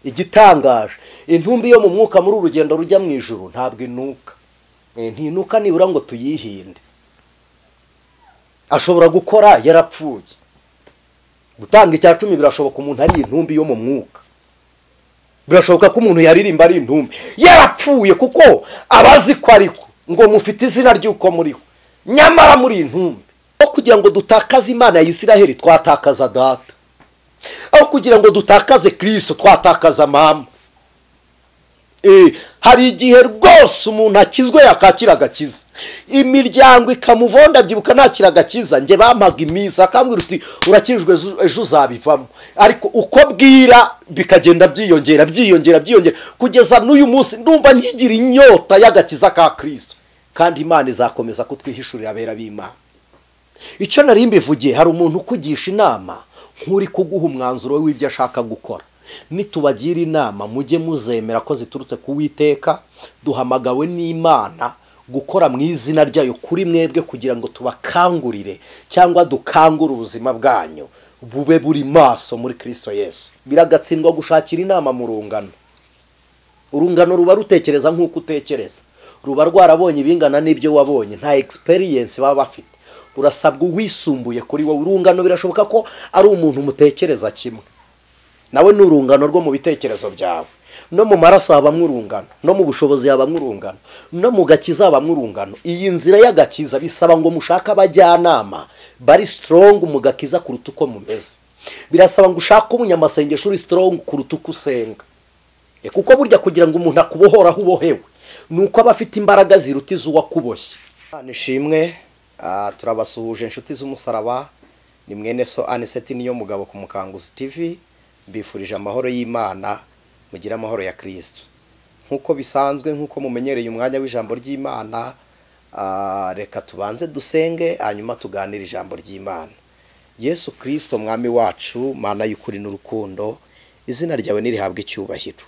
igitangaje intumbi yo mu mwuka muri urugendo rujya mu ijuru ntabwo inuka ntinuka nibura ngo tuyihinde ashobora gukora yarapfuye gutanga icya 10 birashoboka umuntu ari intumbi yo mu mwuka birashoboka ko umuntu yaririmba ari intumbi yarapfuye kuko abazi ko ariko ngo mufite izina ry'uko muriho nyamara muri intumbi aho kugira ngo dutakaze Imana ya Isiraheli twatakaza data aho kugira ngo dutakaze Kristo twatakaza mama hari igihe rwose umuntu akizwe yakakira agakiza imiryango ikamuvonda byibuka nakira agakiza nge bampaga imisa akambwira uti urakijwe ejo uzabivamo ariko uko bwira bikagenda byiyongera kugeza n'uyu munsi ndumva nkigira inyota y'agakiza ka Kristo kandi Imana izakomeza kutwihishurira abera b'Imana icyo nari mbivugiye hari umuntu ukugisha inama nk'uri kuguha umwanzuro w'ibyo ashaka gukora nitubagira inama mujye muzemera ko ziturutse ku Uwiteka duhamagawe n'Imana gukora mu izina ryayo kuri mwebwe kugira ngo tubakangurire cyangwa dukangure ubuzima bwanyu bube buri maso muri Kristo Yesu biragatsindwa gushakira inama mu urungano ruba rutekereza nk'uko utekereza ruba rwarabonye ibingana n'ibyo wabonye nta experience baba bafite urasabwa uwisumbuye kuri wowe urungano birashoboka ko ari umuntu mutekereza kimwe nawe n'urungano rwo mu bitekerezo byawe no mu maraso habamwe urungano no mu bushobozi habamwe urungano no mu gakiza habamwe urungano iyi nzira y'agakiza bisaba ngo mushaka abajyanama bari strong mu gakiza kuruta uko mumeze birasaba ngo ushaka umunyamasengesho uri strong kuruta uko usenga kuko burya kugira ngo umuntu akubohora ubohewe nuko aba afite imbaraga ziruta izuwakuboshye nishimwe turabasuhuje inshuti z'umusaraba ni mwene so ANICET niyo mugabo ku Mukanguzi TV bifurije amahoro y'Imana mugira amahoro ya Kristo nkuko bisanzwe nkuko mumenyereye umwanya w'ijambo ry'Imana reka tubanze dusenge hanyuma tuganira ijambo ry'Imana Yesu Kristo mwami wacu Mana y'ukuri n'urukundo izina ryawe nirihabwe icyubahiro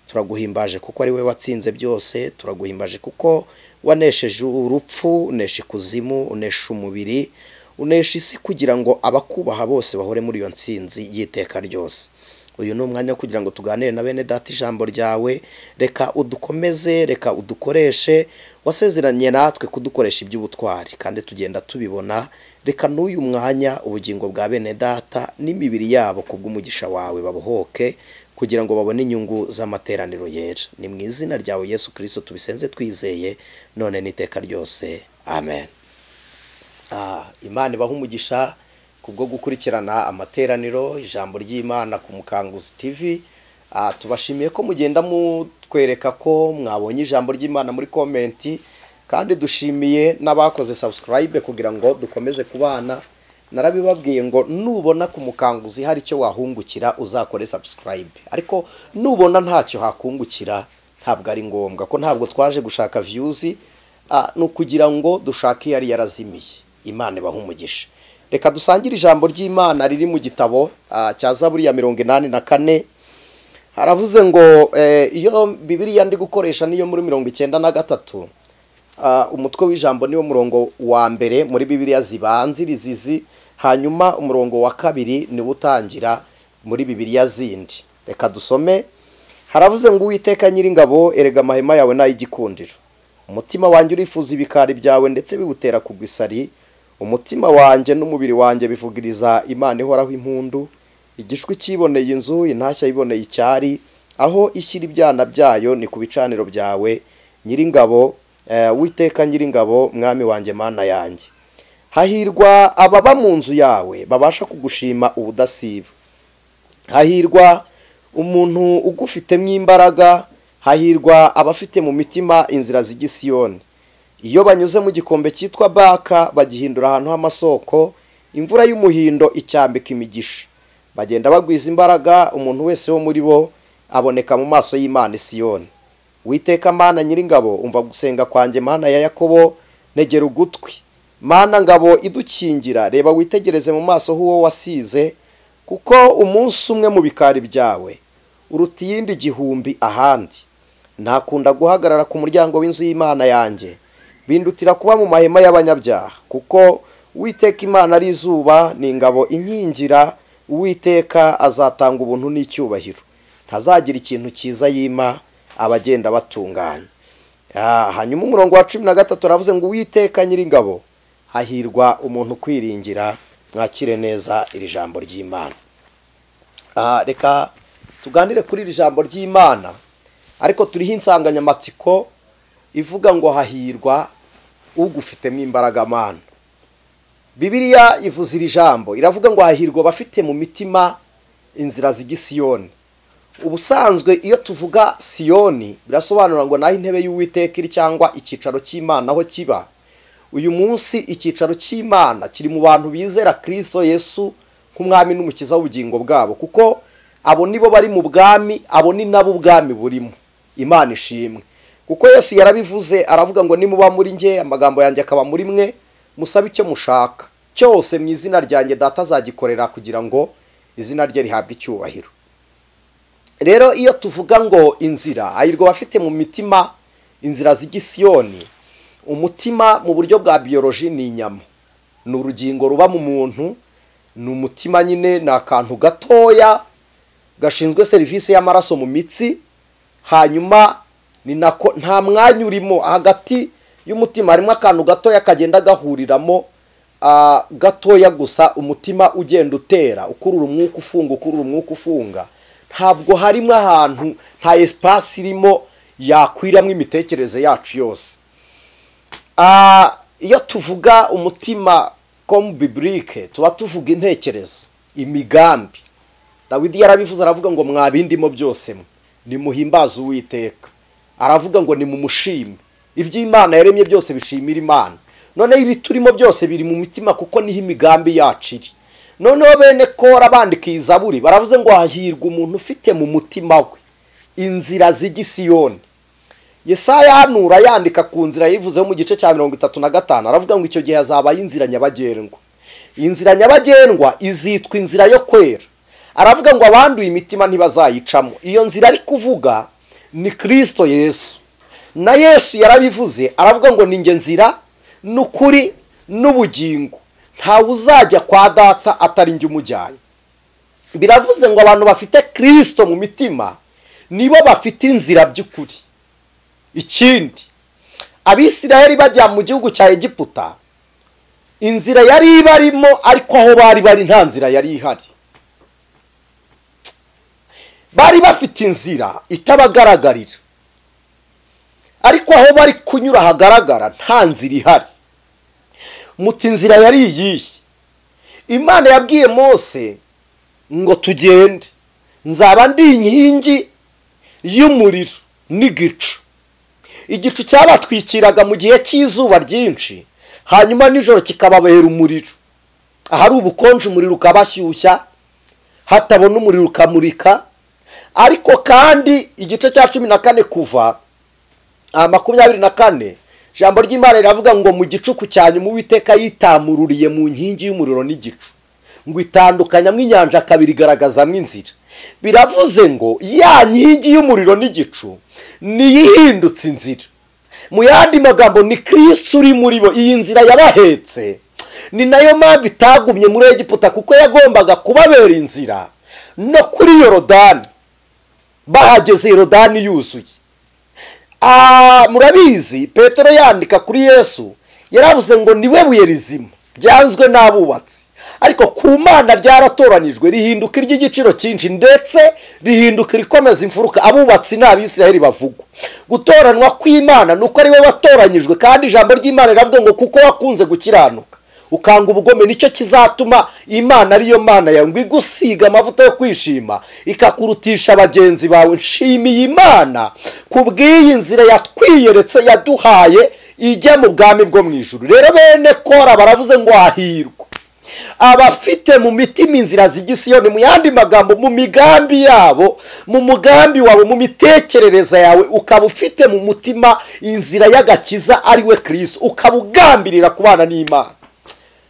turaguhimbaje kuko ari we watsinze byose turaguhimbaje kuko wanesheje urupfu unesha ikuzimu unesha umubiri unesha isi kugira ngo abakubaha bose bahore muri iyo ntsinzi y'iteka ryose uyu ni umwanya kugira ngo tuganire na bene data ijambo ryawe reka udukomeze reka udukoreshe wasezeranye natwe kudukoresha iby'ubutwari kandi tugenda tubibona reka n'uyu mwanya ubugingo bwa bene data n'imibiri yabo kubw'umugisha wawe babohoke kugira ngo babone inyungu z'amateraniro yera ni mu izina ryawe Yesu Kristo tubisenze twizeye none n'iteka ryose amen Imana ibaha umugisha kubwo gukurikirana amateraniro ijambo ry'Imana ku Mukanguzi TV tubashimiye ko mugenda mutwereka ko mwabonye ijambo ry'Imana muri comment kandi dushimiye n'abakoze subscribe kugira ngo dukomeze kubana narabibabwiye ngo nubona ku Mukanguzi hari icyo wahungukira uzakore subscribe ariko nubona ntacyo hakungukira ntabwo ari ngombwa ko ntabwo twaje gushaka views no kugira ngo dushake yari yarazimiye Imana ibaha umugisha reka dusangire ijambo ry'Imana riri mu gitabo cya Zaburi ya 84 haravuze ngo iyo Bibiliya ndi gukoresha niyo muri 93 umutwe w'ijambo niwo murongo wa mbere muri Bibiliya zibanzirizizi hanyuma umurongo wa kabiri ni utangira muri Bibiliya zindi reka dusome haravuze ngo Uwiteka Nyiringabo erega amahema yawe n'ay'igikundiro umutima wanjye urifuza ibikari byawe ndetse bigutera kugwisari umutima wanjye n'umubiri wanjye bivugiriza Imana ihoraho impundu igishwi kiboneye inzu intashya iboneye icyari aho ishyira ibyana byayo ni ku bicaniro byawe Nyiringabo Uwiteka Nyiringabo mwami wanjye Mana yanjye hahirwa ababa mu nzu yawe babasha kugushima ubudasiba hahirwa umuntu ugufitemo imbaraga hahirwa abafite mu mitima inzira z'igisiyoni iyo banyuze mu gikombe cyitwa baka bagihindura ahantu h'amasoko imvura y'umuhindo icyambika imigisha bagenda bagwiza imbaraga umuntu wese wo muri bo aboneka mu maso y'Imana Siyoni Uwiteka Mana Nyiringabo umva gusenga kwanjye Mana ya Yakobo negera ugutwi Mana ngabo idukingira reba witegereze mu maso huwo wasize kuko umunsi umwe mu bikari byawe uruta iyindi gihumbi ahandi ntakunda guhagarara ku muryango w'inzu y'Imana yanjye bindutira kuba mu mahema y'abanyabyaha kuko Uwiteka Imana ari izuba n'ingabo inkingira Uwiteka azatanga ubuntu n'icyubahiro ntazagira ikintu cyiza yima abagenda batunganya. Hanyuma umurongo wa 13 aravuze ngo Uwiteka Nyiringabo, hahirwa umuntu kwiringira. Mwakire neza iri jambo ry'Imana. Reka tuganire kuri iri jambo ry'Imana, ariko turiho insanganyamatsiko ivuga ngo hahirwa ugufitemo imbaraga mana. Bibiliya ivuze iri jambo iravuga ngo hahirwa bafite mu mitima inzira z'igisiyoni. Ubusanzwe iyo tuvuga Siyoni birasobanura ngo naho intebe y'Uwiteka iri cyangwa ikicaro cy'Imana aho kiba. Uyu munsi ikicaro cy'Imana kiri mu bantu bizera Kristo Yesu nk'umwami n'umukiza w'ubugingo bwabo, kuko abo nibo bari mu bwami, abo ni nabo ubwami burimo. Imana ishimwe, kuko Yesu yarabivuze aravuga ngo nimuba muri nge amagambo yanjye akaba muri mwe, musabe icyo mushaka cyose mu izina ryanjye Data azagikorera kugira ngo izina rye rihabwe icyubahiro. Rero iyo tuvuga ngo inzira, hahirwa bafite mu mitima inzira z'igisiyoni. Umutima mu buryo bwa biology ni inyama, ni urugingo ruba mu muntu, ni umutima nyine ni akantu gatoya gashinzwe serivisi y'amaraso mu mitsi. Hanyuma ni nako nta mwanya urimo hagati y'umutima, harimo akantu gatoya kagenda gahuriramo gatoya gusa, umutima ugenda utera ukurura umwuka ufunga, ukurura umwuka ufunga. Ntabwo harimo ahantu, nta espace irimo yakwiramo imitekerereze yacu yose. Iyo tuvuga umutima comme biblique tuba tuvuga intekerezo, imigambi. Dawidi yarabivuze aravuga ngo mwabindimo byose mwe nimuhimbaza Uwiteka. Aravuga ngo nimumushime, iby'Imana yaremye byose bishimira Imana. None ibi turimo byose biri mu mitima kuko niho imigambi yacu iri. Noneho bene Kora bandika izaburi baravuze ngo hahirwa umuntu ufite mu mutima we inzira z'igisiyoni. Yesaya hanura yandika ku nzira yivuze mu gice cya 35 aravuga ngo icyo gihe hazaba inzira nyabagendwa. Inzira nyabagendwa izitwa inzira yo kwera. Aravuga ngo abanduye imitima ntibazayicamo. Iyo nzira ari kuvuga ni Kristo Yesu. Na Yesu yarabivuze aravuga ngo ninge nzira n'ukuri n'ubugingo, nta uzajya kwa Data atari njye umujyanye. Biravuze ngo abantu bafite Kristo mu mitima nibo bafite inzira by'ukuri. Ikindi, Abisirayeli bajya mu gihugu cya Egiputa, inzira yari ibarimo, ariko aho bari nta nzira yari ihari. Bari bafite inzira itabagaragarira, ariko aho bari kunyura hagaragara nta nzira ihari. Muti inzira yari iyihe? Imana yabwiye Mose ngo tugende, nzaba ndi inkingi y'umuriro n'igicu. Igicu cyabatwikiraga mu gihe cy'izuba ryinshi, hanyuma nijoro kikababera umuriro. Ahari ubukonje umuriro ukabashyushya, hatabona umuriro ukamurika. Ariko kandi igice cya 14 kuva 24 ijambo ry'Imana riravuga ngo mu gicuku cyanyuma Uwiteka yitamururiye mu nkingi y'umuriro n'igicu, ngo itandukanya mw'inyanja kabiri igaragazamo inzira. Biravuze ngo ya nkingi y'umuriro n'igicu niyihindutse inzira. Mu yandi magambo ni Kristo uri muri bo. Iyi nzira yabahetse ni nayo mpamvu itagumye muri Egiputa, kuko yagombaga kubabera inzira no kuri Yorodani. Bahageze Yorodani yuzuye. Murabizi Petero yandika kuri Yesu yaravuze ngo niwe buye rizima byanzwe n'abubatsi, ariko ku Mana ryaratoranijwe rihinduka iry'igiciro cyinshi, ndetse rihinduka rikomeza imfuruka. Abubatsi n'Abisirayeli bavugwa. Gutoranwa kw'Imana nuko ari we watoranyijwe, kandi ijambo ry'Imana riravuga ngo kuko wakunze gukiranuka ukanga ubugome, nicyo kizatuma Imana ariyo Mana yawe ngo igusiga amavuta yo kwishima ikakurutisha bagenzi bawe. Nshimiye Imana kubw'iyi nzira yatwiyeretse yaduhaye ijya mu bwami bwo mu ijuru. Rero bene Kora baravuze ngo hahirwa abafite mu mitima inzira z'igisiyoni. Mu yandi magambo, mu migambi yabo, mu mugambi wawe, mu mitekerereza yawe, ukaba ufite mu mutima inzira y'agakiza ari we Kristo, ukaba ugambirira kubana n'Imana.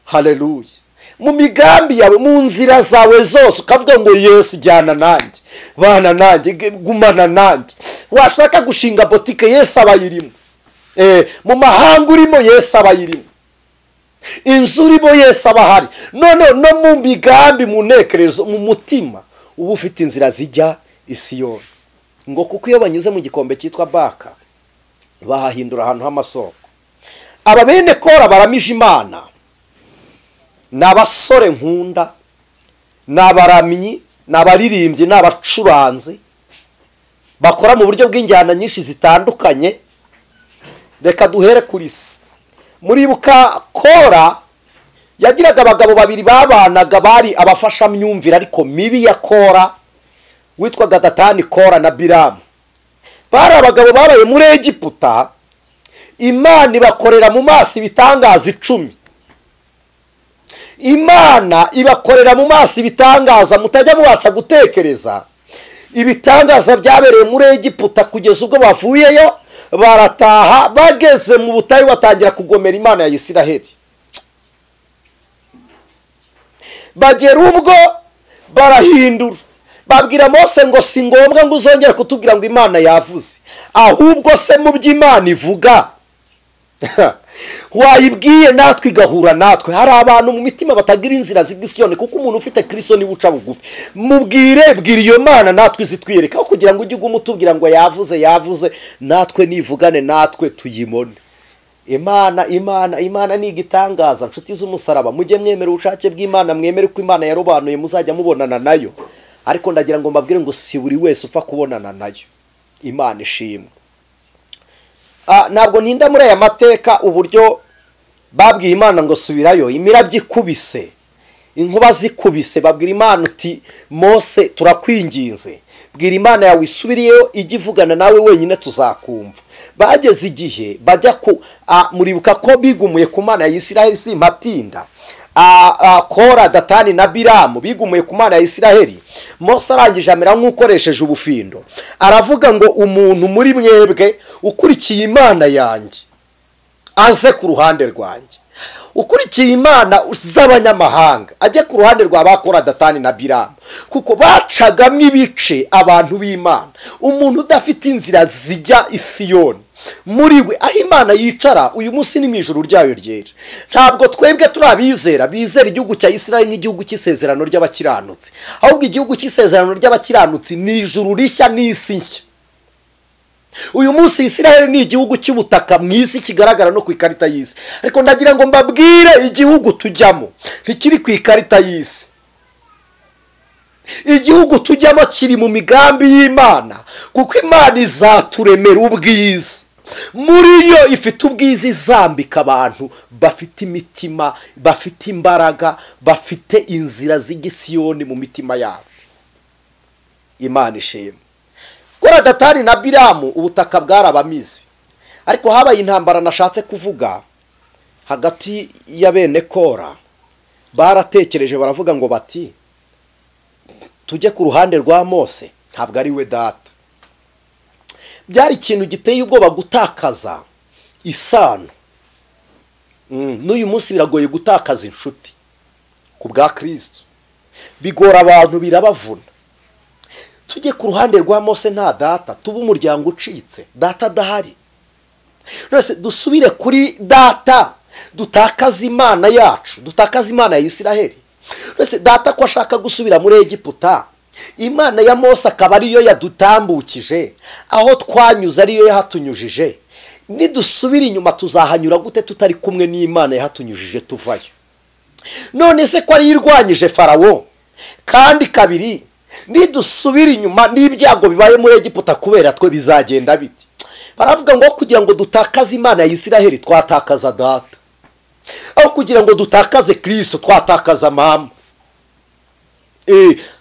Haleluya. Mu migambi yawe, mu nzira zawe zose ukavuga ngo Yesu jyana nanjye, bana nanjye, gumana nanjye. Washaka gushinga botike, Yesu abayirimo. Mu mahanga urimo, Yesu abayirimo. Inzu urimo, Yesu abahari. No mu migambi, mu ntekerezo, mu mutima uba ufite inzira zijya Isiyoni ngo kuko iyo banyuze mu gikombe cyitwa Baka bahahindura ahantu h'amasoko. Aba bene Kora baramije Imana n'abasore nkunda n'abaramyi n'abaririmbyi n'abacuranzi bakora mu buryo bw'injyana nyinshi zitandukanye. Reka duhere kuri se. Muribuka Kora yagiraga abagabo babiri babanaga bari abafasha myumvira ariko mibi ya Kora witwaga Datani Kora na Biramu. Bari abagabo babaye muri Egiputa, Imana ibakorera mu maso ibitangaza 10. Imana ibakorera mu maso ibitangaza mutajya mubasha gutekereza. Ibitangaza byabereye muri Egiputa kugeza ubwo bavuyeyo barataha, bageze mu butayu batangira kugomera Imana ya Isiraheli. Bagera ubwo barahindura, babwira Mose ngo si ngombwa ngo uzongera kutubwira ngo Imana yavuze, ahubwo se mu by'Imana ivuga wayibwiye natwe igahura natwe. Hari abantu mu mitima batagira inzira z'Isiyoni, kuko umuntu ufite Kristo ni buca bugufi. Mubwire bwira iyo Mana natwe zitwiyereka, kugira ngo ujye umutubwira ngo yavuze natwe nivugane natwe tuyimone. Imana ni igitangaza. Nshuti z'umusaraba, mujye mwemera ubushake bw'Imana, mwemere ko Imana yarobanuye muzajya mubonana nayo. Ariko ndagira ngo mbabwire ngo si buri wese upfa kubonana nayo. Imana ishimwe. Ntabwo ntinda muri aya mateka uburyo babwiye Imana ngo subirayo, imirabyo ikubise, inkuba zikubise, babwira Imana uti Mose turakwinginze, bwira Imana yawe isubiriyeyo ijye ivugana nawe wenyine tuzakumva. Bageze igihe bajya muribuka ko bigumuye ku Mana ya Isiraheli, si matinda. Kora, Datani na Biramu bigumuye ku Mana ya Isiraheli. Mose arangije amera nk'ukoresheje ubufindo, aravuga ngo umuntu muri mwebwe ukurikiye Imana yanjye aze ku ruhande rwanjye, ukurikiye Imana z'abanyamahanga ajye ku ruhande rwa bakora Datani na Biramu, kuko bacagamo ibice abantu b'Imana. Umuntu udafite inzira zijya Isiyoni muri we aho Imana yicara uyu munsi ni mu ijuru ryayo ryera. Ntabwo twebwe turabizera bizera igihugu cya Isiraheli nk'igihugu cy'isezerano ry'abakiranutsi, ahubwo igihugu cy'isezerano ry'abakiranutsi ni ijuru rishya n'isi nshya. Uyu munsi Isiraheli ni igihugu cy'ubutaka mu isi kigaragara no ku ikarita y'isi, ariko ndagira ngo mbabwire igihugu tujyamo ntikiri ku ikarita y'isi. Igihugu tujyamo kiri mu migambi y'Imana, kuko Imana izaturemera ubwiza. Muri yo ifite ubwiza izambika abantu bafite imitima, bafite imbaraga, bafite inzira z'Isiyoni mu mitima yabo. Imana ishimwe. Kora, Datani na Biramu ubutaka bwarabamize, ariko habaye intambara nashatse kuvuga hagati ya bene Kora. Baratekereje baravuga ngo bati tujye ku ruhande rwa Mose, ntabwo ari we data. Byari ikintu giteye ubwoba gutakaza isano. N'uyu munsi biragoye gutakaza inshuti ku bwa Kristo, bigora abantu birabavuna. Tujye ku ruhande rwa Mose nta data, tuba umuryango ucitse, data adahari. Nose dusubire kuri data, dutakaza Imana yacu, dutakaza Imana ya Isiraheli. Nose data ko ashaka gusubira muri Egiputa, Imana ya Mose akaba ariyo yadutambukije, aho twanyuze ariyo yahatunyujije. Nidusubira inyuma tuzahanyura gute tutari kumwe n'Imana yahatunyujije tuvayo? None se ko ari irwanyije Farawo? Kandi kabiri, nidusubira inyuma n'ibyago bibaye muri Egiputa kubera twe bizagenda biti? Baravuga ngo kugira ngo dutakaze Imana ya Isiraheli twatakaza data, aho kugira ngo dutakaze Kristo twatakaza mama.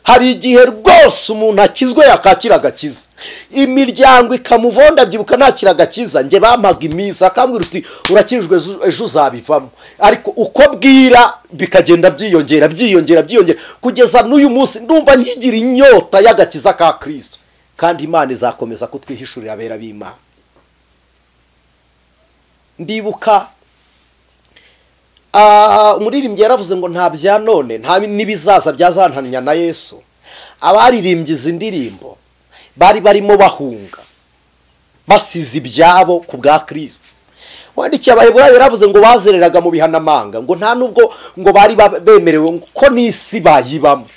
Hari igihe rwose umuntu akizwe yakakira agakiza, imiryango ikamuvonda byibuka nakira agakiza. Nge bampaga imisa akambwira uti urakirijwe ejo uzabivamo, ariko uko bwira bikagenda byiyongera kugeza n'uyu munsi ndumva nkigira inyota y'agakiza ka Kristo, kandi Imana izakomeza kutwihishurira abera b'Imana. Ndibuka umuririmbyi yaravuze ngo nta bya none nta nibizaza byazantanya na Yesu. Abaririmbye izi ndirimbo bari barimo bahunga basize ibyabo ku bwa Kristo. Wandikiye Abaheburayo yaravuze ngo bazereraga mu bihanamanga, ngo nta nubwo ngo bari bemerewe ko n'isi bayibamo,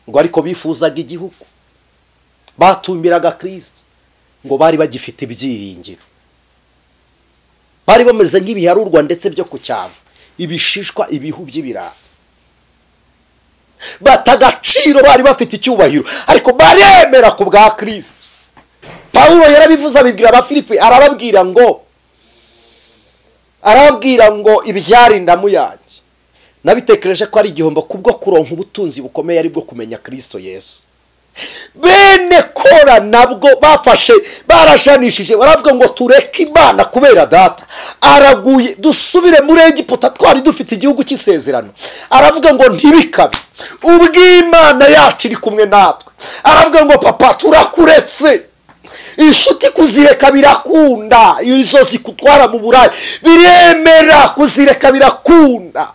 ngo ariko bifuzaga igihugu. batumbiraga Kristo ngo bari bagifite ibyiringiro, bari bameze nk'ibiharurwa ndetse byo ku cyava, ibishishwa ibihu by'ibirayi, batagaciro, bari bafite icyubahiro ariko baremera ku bwa Kristo. Paulo yarabivuze abibwira abafilipi, arababwira ngo ibyarindamu yanjye nabitekereje ko ari igihombo kubwo kuronka ubutunzi bukomeye ari bwo kumenya Kristo Yesu. Bene Kora nabwo bafashe barajanishije, baravuga ngo tureke Imana kubera data araguye dusubire muri Egiputa twari dufite igihugu cy'isezerano. Aravuga ngo ntibikabe ubw'Imana yacu iri kumwe natwe. Aravuga ngo papa turakuretse, inshuti kuzireka birakunda, izo zikutwara mu burayi biremera kuzireka birakunda,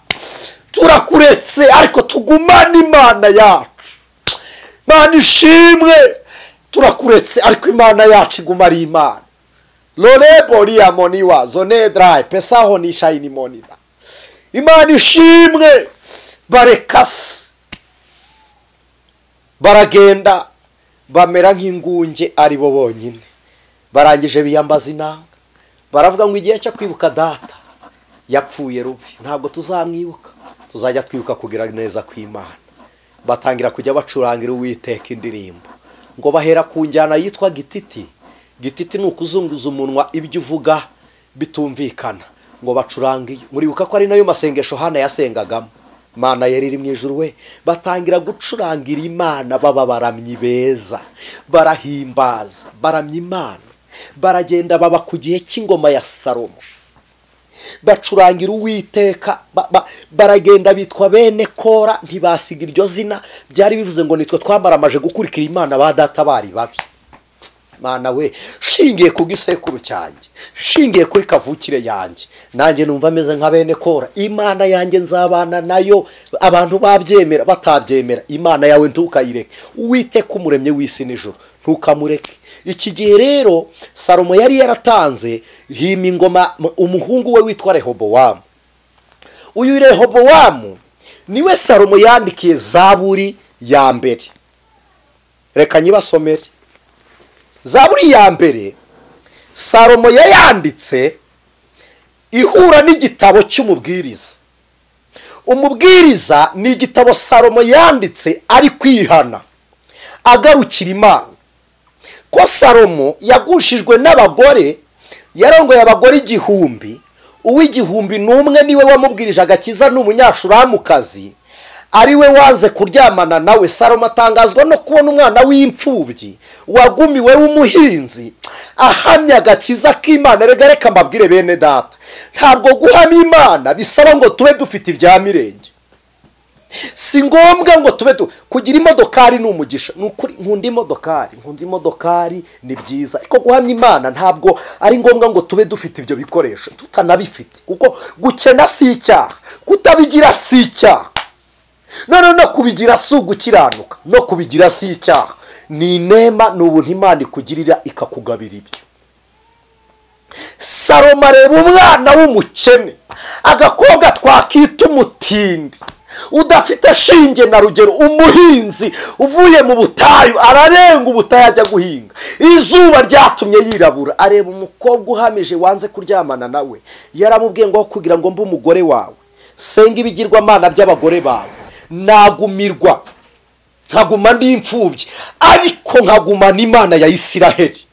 turakuretse ariko tugumana Imana yacu. Mana ishimwe, turakuretse ariko Imana yacu iguma ari Imana. Lore boria moniwa zone dry pesaho ni shine monida. Imana ishimwe, barekasi baragenda bamera nk'ingunge ari bo bonyine. Barangije biyambaza inanga, baravuga ngo igihe cyo kwibuka data yapfuye rubi, ntabwo tuzamwibuka, tuzajya twibuka kugira neza kw'Imana. Batangira kujya bacurangira Uwiteka indirimbo, ngo bahera ku njyana yitwa gititi. Gititi ni ukuzunguza umunwa ibyo uvuga bitumvikana, ngo bacurangiye. Muribuka ko ari nayo masengesho Hana yasengagamo, Mana yari iri mu ijuru we. Batangira gucurangira Imana, baba baramyi beza, barahimbaza, baramya Imana. Baragenda baba ku gihe cy'ingoma ya Salomo, bacurangira Uwiteka, baragenda bitwa bene Kora, ntibasiga iryo zina. Byari bivuze ngo nitwe twamaramaje gukurikira Imana ba data bari babi. Mana we, shingiye ku gisekuru cyanjye, shingiye kuri kavukire yanjye, nanjye numva meze nka bene Kora. Imana yanjye nzabana nayo, abantu babyemera batabyemera, Imana yawe ntukayireke. Uwiteka umuremye w'isi n'ijuru ntukamureke. Iki gihe rero Salomo yari yaratanze hima ingoma umuhungu we witwa Rehobowamu. Uyu Rehobowamu niwe Salomo yandikiye Zaburi ya mbere. Reka nyibasomere. Zaburi ya mbere Salomo yayanditse ihura n'igitabo cy'umubwiriza. Umubwiriza ni igitabo Salomo yanditse ari kwihana agarukira Imana. Ko Salomo yagushijwe n'abagore, yarongoye abagore 1000, uw'igihumbi n'umwe niwe wamubwirije agakiza n'umunyashuramukazi, ari we waze kuryamana nawe. Salomo atangazwa no kubona umwana w'imfubyi wagumiwe w'umuhinzi ahamya agakiza k'Imana. Reka mbabwire bene data, ntabwo guhamya Imana bisaba ngo tube dufite ibya mirenge. Si ngombwa ngo tube kugira imodokari n'umugisha. Nukuri nkunda imodokari ni byiza, ariko guhamya Imana ntabwo ari ngombwa ngo tube dufite ibyo bikoresho tutanabifite, kuko gukena si icyaha, kutabigira si icyaha. No kubigira si ugukiranuka, no kubigira si icyaha, ni inema, ni ubuntu Imana ikugirira ikakugabira ibyo. Salomo areba umwana w'umukene, agakobwa twakita umutindi, udafite shinge na rugero, umuhinzi uvuye mu butayu, ararenga ubutayu ajya guhinga, izuba ryatumye yirabura. Areba umukobwa uhamije wanze kuryamana nawe, yaramubwiye ngo kugira ngo mbe umugore wawe senga ibigirwamana by'abagore bawe, nagumirwa nkaguma ndi imfubyi ariko nkagumana Imana ya Isiraheli.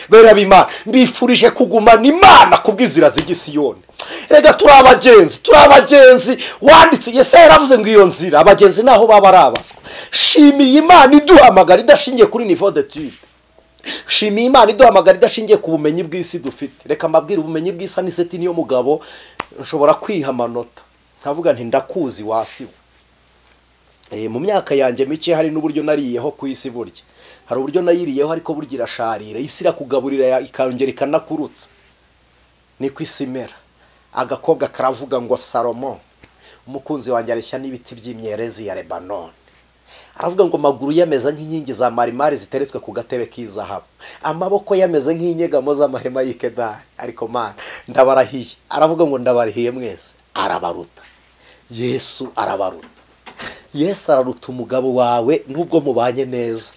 Bera b'Imana, mbifurije kugumana Imana kubw'izira z'igisiyoni. Rega turabagenzi wanditse Yesaya yaravuze ngo iyo nzira abagenzi naho baba arabaswa. Shimiye Imana iduhamagara idashingiye kuri niveau d'étude. Shimiye Imana iduhamagara idashingiye ku bumenyi bw'isi dufite. Reka mbabwire ubumenyi bw'isi ANICET niyo mugabo nshobora kwiha amanota nkavuga nti ndakuzi wasiwe. Mu myaka yanjye mike hari n'uburyo nariyeho ku isi burya. Hari uburyo nayiriyeho ariko burya irasharira, isi irakugaburira ikongera ikanakurutsa. Ni kwisimera. Agakobwa karavuga ngo Salomo umukunzi wanjye areshya n'ibiti by'imyerezi ya Lebanon. Aravuga ngo maguru yameze nk'inkingi za marimari ziteretswe ku gatebe k'izahabu, amaboko yameze nk'inyegamo z'amahema y'Ikedari. Ariko Mana ndabarahiye. Aravuga ngo ndabarahiye mwese, arabaruta. Yesu arabaruta. Yesu araruta umugabo wawe nubwo mubanye neza.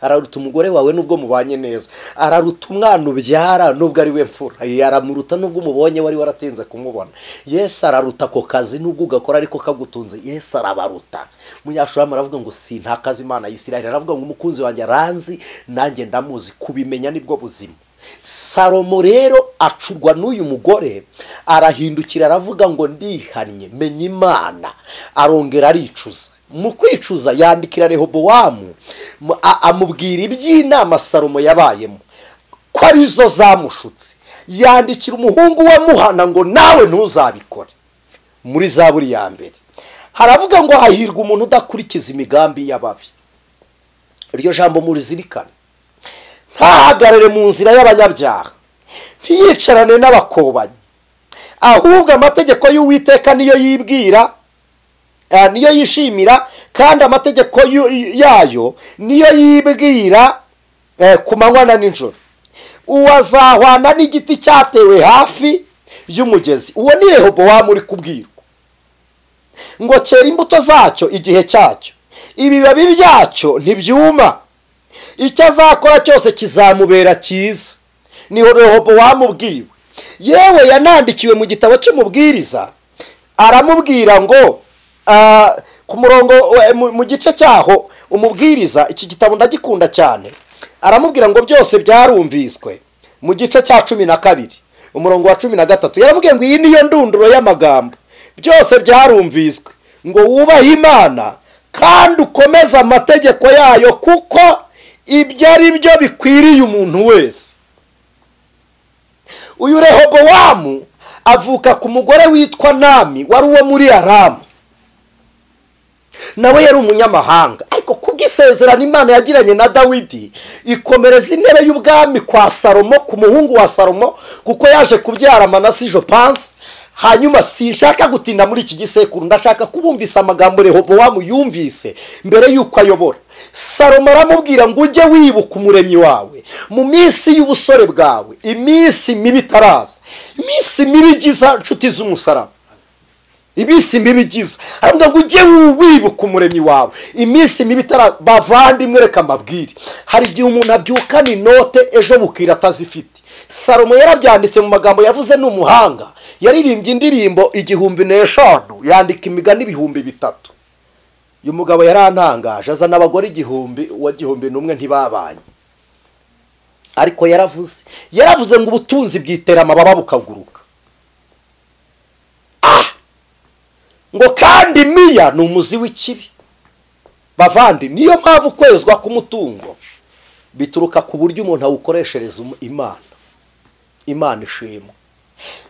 araruta umugore wawe nubwo mubanye neza, araruta umwana ubyara nubwo ari we mfura, aramuruta nubwo umubonye wari waratinze kumubona. Yesu araruta ako kazi nubwo ugakora ariko kagutunze, Yesu arabaruta. Munyashuri aravuga ngo si nta kazi Imana y'Isiraheli, aravuga ngo umukunzi wanjye aranzi nanjye ndamuzi, kubimenya nibwo buzima. Salomo rero acurwa n'uyu mugore, arahindukira aravuga ngo ndihannye, menya Imana. Arongera aricuza, mu kwicuza yandikira Rehobowamu amubwira iby'inama Salomo yabayemo ko arizo zamushutse. Yandikira umuhungu wa Muhana ngo nawe ntuzabikore. Muri Zaburi ya mbere haravuga ngo hahirwa umuntu udakurikiza imigambi y'ababi. Iryo jambo murizirikane. Ntahagarare mu nzira y'abanyabyaha, ntiyicarane n'abakobanyi, ahubwo amategeko y'Uwiteka niyo yibwira, niyo yishimira, kandi amategeko yayo niyo yibwira ku manywa na nijoro. Uwazahwana n'igiti cyatewe hafi y'umugezi. Uwo ni Rehobowamu uri kubwirwa ngo cyera imbuto zacyo igihe cyacyo, ibibabi byacyo ntibyuma, icyo azakora cyose kizamubera cyiza. Niho Rehobowamu ubwiwe. Yewe yanandikiwe mu gitabo cy'umubwiriza, aramubwira ngo ku murongo mu gice cyaho umubwiriza, iki gitabo ndagikunda cyane, aramubwira ngo byose byarumviswe. Mu gice cya 12 umurongo wa 13 yaramubwiye ngo iyi niyo ndunduro y'amagambo, byose byarumviswe, ngo wubahe Imana kandi ukomeze amategeko yayo, kuko ibyo ari byo bikwiriye umuntu wese. Uyu Rehobowamu avuka ku mugore witwa Nami, wari uwo muri Aramu. Nawe yari umunyamahanga, ariko kubw'isezerano Imana yagiranye na Dawidi ikomereza intebe y'ubwami kwa Salomo, ku muhungu wa Salomo, kuko yaje kubyara Manase je pense. Hanyuma sinshaka gutinda muri iki gisekuru, ndashaka kubumvisa amagambo Rehobowamu yumvise mbere yuko ayobora. Salomo aramubwira ngo ujye wibuka umuremyi wawe mu minsi y'ubusore bwawe, iminsi mibi itaraza, iminsi mibi igiza nshuti z'umusaraba, iminsi mibi igiza. Aravuga ngo ujye wibuka umuremyi wawe iminsi mibi itaraza. Bavandimwe reka mbabwire, hari igihe umuntu abyukana inote ejo bukira atazifite. Salomo yarabyanditse mu magambo yavuze n'umuhanga, yaririmbye indirimbo 1005, yandika imigani 3,000. Uyu mugabo yarantangaje, azana abagore 1,000, uwa 1,001 ntibabanye. Ariko yaravuze ngo ubutunzi bwitera amababa bukaguruka. Ngo kandi miya ni umuzi w'ikibi. Bavandi, niyo mpamvu kwezwa ku mutungo bituruka ku buryo umuntu awukoreshereza Imana ishimwe.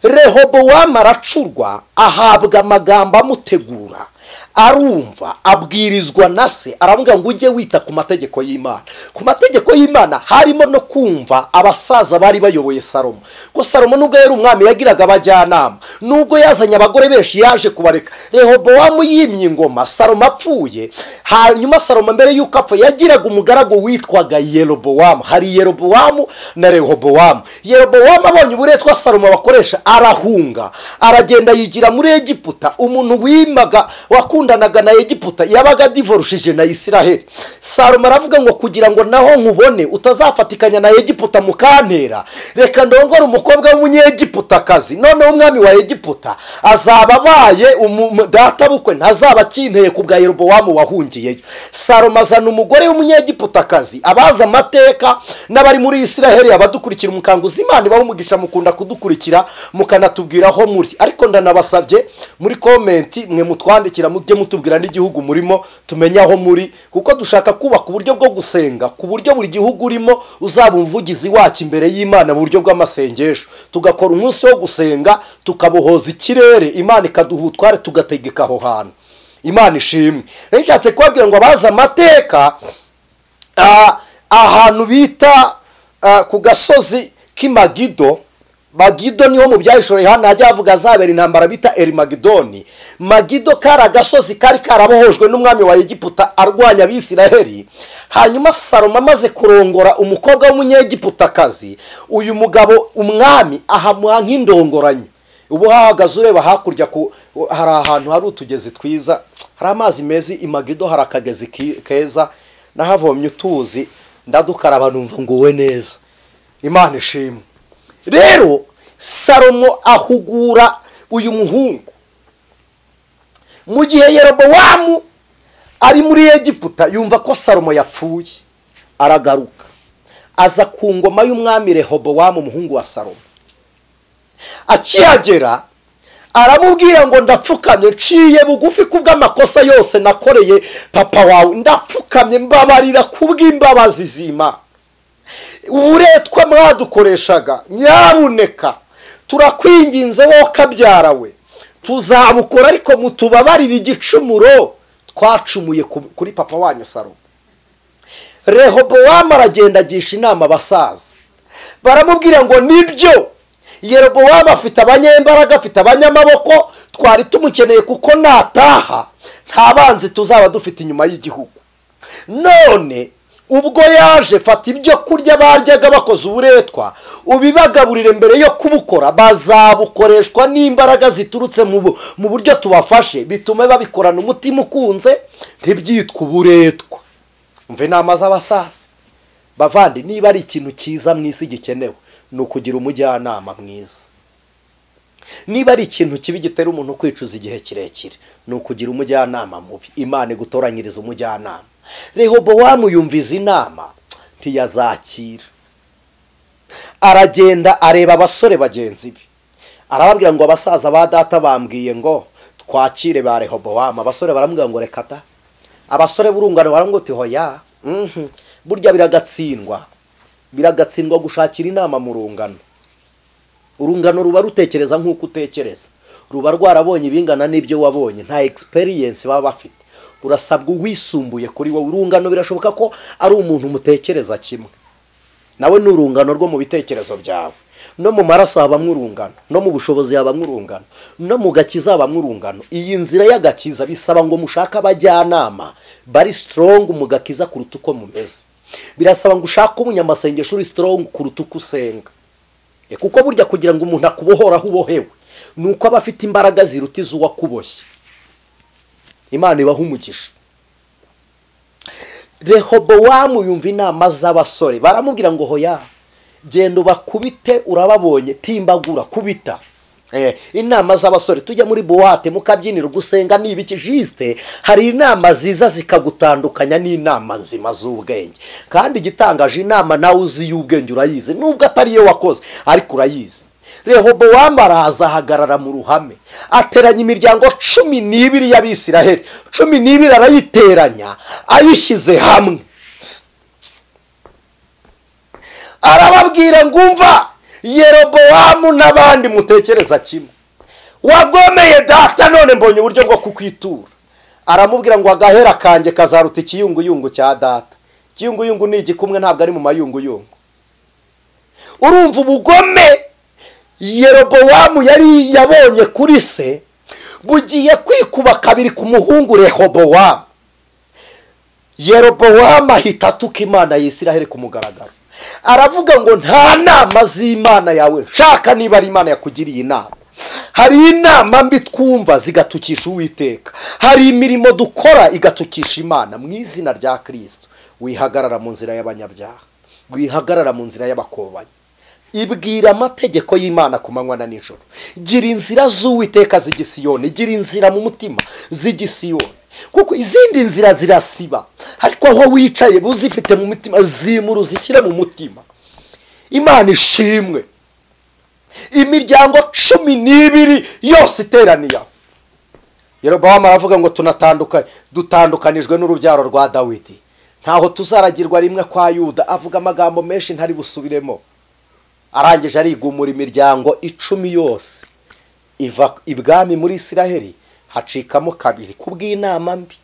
Rehobowamu aracurwa, ahabwa amagambo amutegura, arumva, abwirizwa na se. Aravuga ngo ujye wita ku mategeko y'Imana. Ku mategeko y'Imana harimo no kumva abasaza bari bayoboye Salomo. Ko Salomo nubwo yari umwami yagiraga abajyanama, nubwo yazanye abagore benshi yaje kubareka. Rehobowamu yimye ingoma, Salomo apfuye. Hanyuma Salomo mbere yuko apfa yagiraga umugaragu witwaga Yerobowamu. Hari Yerobowamu na Rehobowamu. Yerobowamu abonye uburetwa Salomo bakoresha, arahunga, aragenda yigira muri Egiputa. Umuntu wimaga wakundanaga na Egiputa yabaga divorishije na Isiraheli. Salomo aravuga ngo kugira ngo naho nkubone utazafatikanya na Egiputa mukantera, reka ndongore umukobwa w'umunyegiputakazi, none umwami wa Egiputa azaba abaye data bukwe, ntazaba akinteye ku bwa Yerobowamu wahungiyeyo. Salomo azana umugore w'umunyegiputakazi. Abaza amateka n'abari muri Isiraheli abadukurikira umukanguzi, Imana ibahe umugisha, mukunda kudukurikira mukanatubwira aho muri. Ariko ndanabasabye muri comment mwe mutwandikira mujye mutubwira n'igihugu murimo, tumenya aho muri, kuko dushaka kubaka uburyo bwo gusenga ku buryo buri gihugu urimo uzaba umuvugizi wacu imbere y'Imana mu buryo bw'amasengesho. Tugakora umunsi wo gusenga, tukabohoza ikirere, Imana ikaduhutware, tugategeka aho hantu. Imana ishimwe. Nishatse kubabwira ngo abaza amateka ahantu bita ku gasozi k'Imagido. Magido niho mu byayishoreye hano hajya havuga azabera intambara bita Erimagidoni. Magido kari agasozi kari karabohojwe n'umwami wa Egiputa arwanya Abisiraheli. Hanyuma Salomo amaze kurongora umukobwa w'umunyegiputakazi, uyu mugabo umwami ahamuha nk'indongoranyo. Ubu hahagaze ureba hakurya hari ahantu hari utugezi twiza, hari amazi meza. Imagido hari akagezi keza, nahavomye utuzi ndadukaraba numva nguwe neza. Imana ishimwe. Rero Salomo ahugura uyu muhungu mu gihe Yerobowamu ari muri Egiputa, yumva ko Salomo yapfuye, aragaruka aza ku ngoma y'umwami Rehobowamu umuhungu wa Salomo. Akihagera aramubwira ngo ndapfukamye nciye bugufi kubw'amakosa yose nakoreye papa wawe, ndapfukamye mbabarira kubw'imbabazi z'Imana. Uburetwa mwadukoreshaga nyabuneka turakwinginze wowe kabyarawe tuzabukora, ariko mutubabarira igicumuro twacumuye kuri papa wanyu Salomo. Rehobowamu aragenda agisha inama abasaza, baramubwira ngo nibyo Yerobowamu afite abanyembaraga, afite abanyamaboko, twari tumukeneye kuko nataha nta banzi tuzaba dufite inyuma y'igihugu. None ubwo yaje, fata ibyo kurya baryaga bakoze uburetwa ubibagaburire mbere yo kubukora, bazabukoreshwa n'imbaraga ziturutse mu buryo tubafashe, bitume babikorana umutima ukunze, ntibyitwa uburetwa. Umve inama z'abasaza. Bavandi, niba ari ikintu cyiza mu isi gikenewe ni ukugira umujyanama mwiza. Niba ari ikintu kibi gitera umuntu kwicuza igihe kirekire ni ukugira umujyanama mubi. Imana igutoranyiriza umujyanama. Rehobowamu yumviza inama ntiyazakira, aragenda areba abasore bagenzi be, arababwira ngo abasaza ba data bambwiye ngo twakire ba Rehobowamu. Abasore baramubwira ngo reka da. Abasore burungano baramubwira uti hoya, burya biragatsindwa gushakira inama mu rungano. Urungano ruba rutekereza nk'uko utekereza, ruba rwarabonye ibingana n'ibyo wabonye, nta experience baba bafite. Urasabwa uwisumbuye kuri wowe. Urungano birashoboka ko ari umuntu mutekereza kimwe, nawe ni urungano rwo mu bitekerezo byawe. No mu maraso habamwe urungano, no mu bushobozi habamwe urungano, no mu gakiza habamwe urungano. Iyi nzira y'agakiza bisaba ngo mushaka abajyanama bari strong mu gakiza kuruta uko mumeze. Birasaba ngo ushaka umunyamasengesho uri strong kuruta uko usenga. Kuko burya kugira ngo umuntu akubohora ubohewe nuko aba afite imbaraga ziruta iz'uwakuboshye. Imana ibaha umugisha. Rehobowamu yumva inama z'abasore, baramubwira ngo hoya, genda bakubite, urababonye, timbagura kubita. Inama z'abasore, tujya muri buwate mukabyinira gusenga n'ibiki jiste, hari inama ziza zikagutandukanya n'inama nzima z'ubwenge. Kandi igitangaje, inama nawe uzi y'ubwenge urayizi, nubwo atari yo wakoze ariko urayizi. Rehobowamu araza ahagarara mu ruhame, ateranya imiryango 12 y'Abisiraheli, 12 arayiteranya ayishyize hamwe. Arababwira ngumva Yerobowamu n'abandi mutekereza kimwe, wagomeye data, none mbonye uburyo bwo kukwitura. Aramubwira ngo agahera kanjye kazaruta ikiyunguyungu cya data. Ikiyunguyungu ni igikumwe, ntabwo ari mu mayunguyungu. Urumva ubugome Yerobowamu yari yabonye kuri se bugiye kwikuba kabiri ku muhungu Rehobowamu. Yerobowamu ahita atuka Imana y'Isiraheli ku mugaragaro, aravuga ngo nta nama z'Imana yawe nshaka. Niba ari Imana yakugiriye inama, hari inama mbi twumva zigatukisha Uwiteka, hari imirimo dukora igatukisha Imana. Mu izina rya Kristo wihagarara mu nzira y'abanyabyaha, wihagarara mu nzira y'abakobanyi. Ibwira amategeko y'Imana ku manywa na nijoro. Gira inzira z'Uwiteka z'igisiyoni, gira inzira mu mutima z'igisiyoni, kuko izindi nzira zirasiba, ariko aho wicaye buzifite mu mutima zimuru zishyire mu mutima. Imana ishimwe. Imiryango 12 yose iteraniye. Yerobowamu aravuga ngo dutandukanijwe n'urubyaro rwa Dawidi, ntaho tuzaragirwa rimwe kwa Yuda. Avuga amagambo menshi ntari busubiremo. Arangije arigumura imiryango 10 yose iva ibwami muri Isiraheli, hacikamo kabiri kubw'inama mbi.